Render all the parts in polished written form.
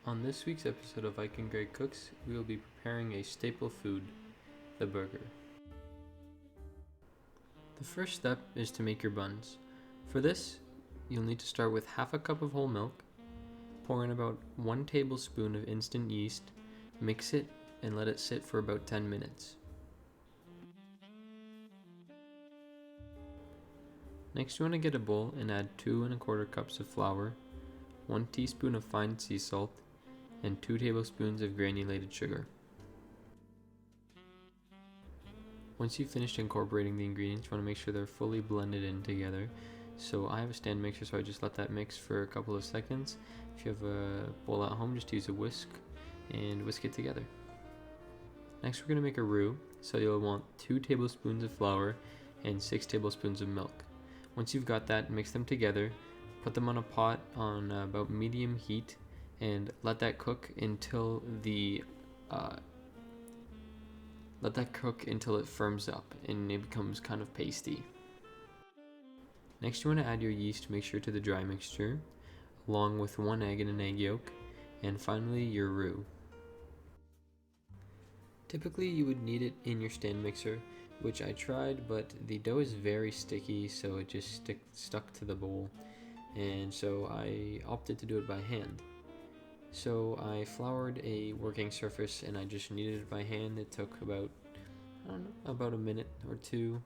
On this week's episode of Viking Greg Cooks, we will be preparing a staple food, the burger. The first step is to make your buns. For this, you'll need to start with half a cup of whole milk, pour in about 1 tablespoon of instant yeast, mix it, and let it sit for about 10 minutes. Next, you want to get a bowl and add 2 1/4 cups of flour, 1 teaspoon of fine sea salt, and 2 tablespoons of granulated sugar. Once you've finished incorporating the ingredients, you want to make sure they're fully blended in together. So I have a stand mixer, so I just let that mix for a couple of seconds. If you have a bowl at home, just use a whisk and whisk it together. Next, we're going to make a roux, so you'll want 2 tablespoons of flour and 6 tablespoons of milk. Once you've got that, mix them together, put them on a pot on about medium heat, and let that cook until it firms up and it becomes kind of pasty. Next, you want to add your yeast mixture to the dry mixture, along with 1 egg and an egg yolk, and finally your roux. Typically, you would knead it in your stand mixer, which I tried, but the dough is very sticky, so it just stuck to the bowl, and so I opted to do it by hand. So I floured a working surface and I just kneaded it by hand. It took about a minute or two.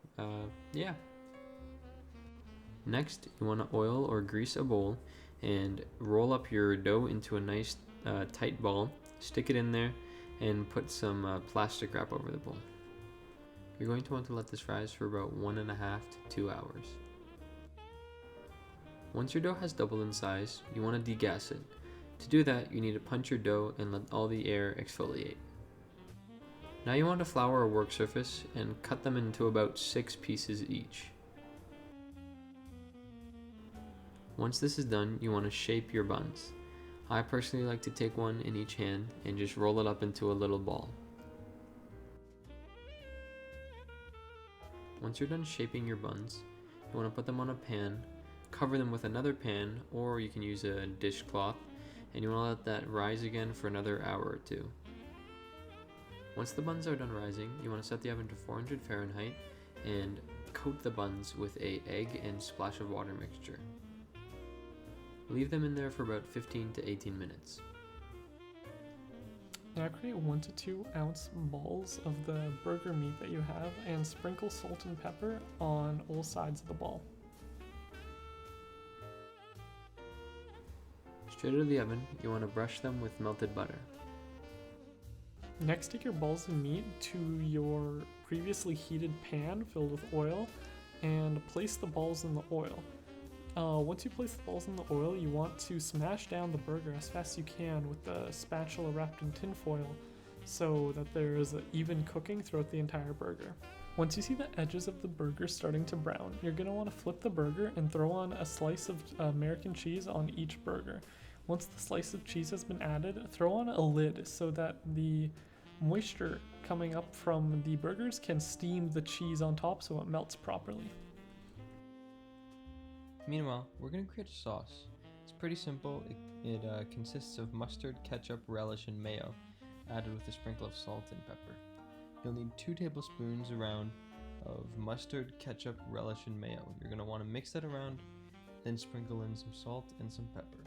Next, you want to oil or grease a bowl and roll up your dough into a nice tight ball. Stick it in there and put some plastic wrap over the bowl. You're going to want to let this rise for about 1.5 to 2 hours. Once your dough has doubled in size, you want to degas it. To do that, you need to punch your dough and let all the air exfoliate. Now you want to flour a work surface and cut them into about 6 pieces each. Once this is done, you want to shape your buns. I personally like to take one in each hand and just roll it up into a little ball. Once you're done shaping your buns, you want to put them on a pan, cover them with another pan, or you can use a dishcloth, and you want to let that rise again for another hour or 2. Once the buns are done rising, you want to set the oven to 400 Fahrenheit and coat the buns with an egg and splash of water mixture. Leave them in there for about 15 to 18 minutes. Now create 1 to 2 ounce balls of the burger meat that you have and sprinkle salt and pepper on all sides of the ball. Straight out of the oven, you want to brush them with melted butter. Next, take your balls of meat to your previously heated pan filled with oil and place the balls in the oil. Once you place the balls in the oil, you want to smash down the burger as fast as you can with the spatula wrapped in tin foil so that there is even cooking throughout the entire burger. Once you see the edges of the burger starting to brown, you're going to want to flip the burger and throw on a slice of American cheese on each burger. Once the slice of cheese has been added, throw on a lid so that the moisture coming up from the burgers can steam the cheese on top so it melts properly. Meanwhile, we're going to create a sauce. It's pretty simple. It consists of mustard, ketchup, relish, and mayo, added with a sprinkle of salt and pepper. You'll need 2 tablespoons around of mustard, ketchup, relish, and mayo. You're going to want to mix that around, then sprinkle in some salt and some pepper.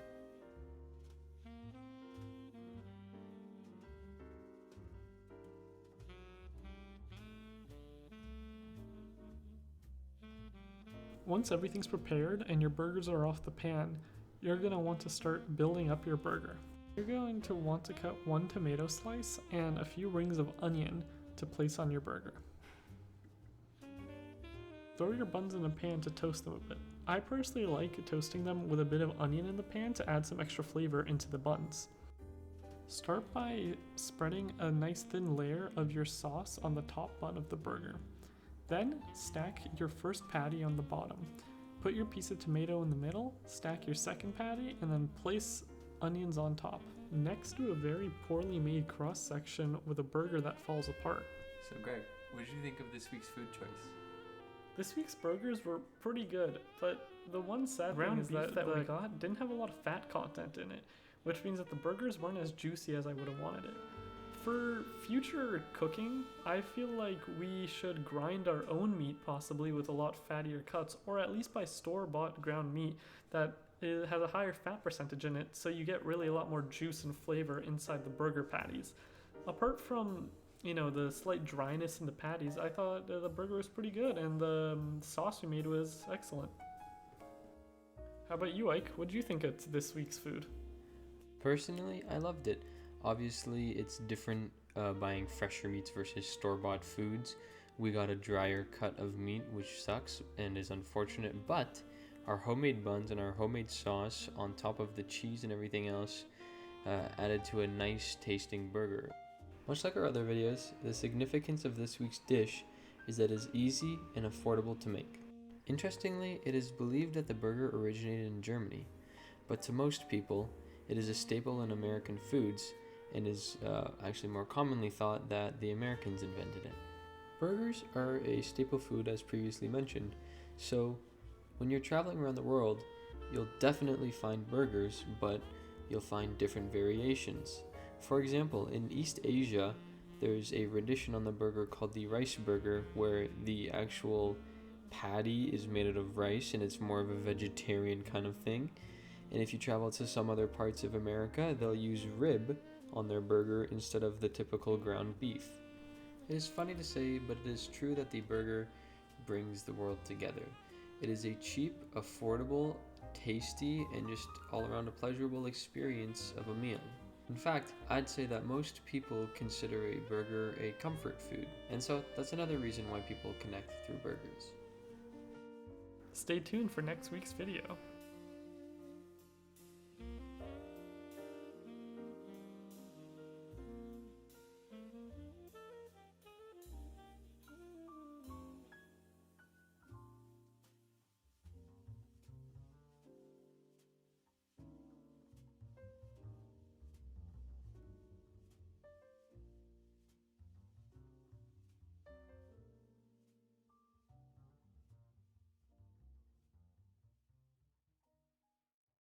Once everything's prepared and your burgers are off the pan, you're going to want to start building up your burger. You're going to want to cut 1 tomato slice and a few rings of onion to place on your burger. Throw your buns in a pan to toast them a bit. I personally like toasting them with a bit of onion in the pan to add some extra flavor into the buns. Start by spreading a nice thin layer of your sauce on the top bun of the burger. Then stack your first patty on the bottom. Put your piece of tomato in the middle, stack your second patty, and then place onions on top. Next, do a very poorly made cross section with a burger that falls apart. So Greg, what did you think of this week's food choice? This week's burgers were pretty good, but the one sad thing is that we got didn't have a lot of fat content in it, which means that the burgers weren't as juicy as I would have wanted it. For future cooking, I feel like we should grind our own meat, possibly with a lot fattier cuts, or at least buy store-bought ground meat that it has a higher fat percentage in it, so you get really a lot more juice and flavor inside the burger patties. Apart from, the slight dryness in the patties, I thought the burger was pretty good, and the sauce we made was excellent. How about you, Ike? What did you think of this week's food? Personally, I loved it. Obviously, it's different buying fresher meats versus store-bought foods. We got a drier cut of meat, which sucks and is unfortunate, but our homemade buns and our homemade sauce on top of the cheese and everything else added to a nice tasting burger. Much like our other videos, the significance of this week's dish is that it is easy and affordable to make. Interestingly, it is believed that the burger originated in Germany, but to most people, it is a staple in American foods and is actually more commonly thought that the Americans invented it. Burgers are a staple food as previously mentioned, so when you're traveling around the world, you'll definitely find burgers, but you'll find different variations. For example, in East Asia, there's a rendition on the burger called the rice burger, where the actual patty is made out of rice and it's more of a vegetarian kind of thing. And if you travel to some other parts of America, they'll use rib on their burger instead of the typical ground beef. It is funny to say, but it is true that the burger brings the world together. It is a cheap, affordable, tasty, and just all around a pleasurable experience of a meal. In fact, I'd say that most people consider a burger a comfort food, and so that's another reason why people connect through burgers. Stay tuned for next week's video.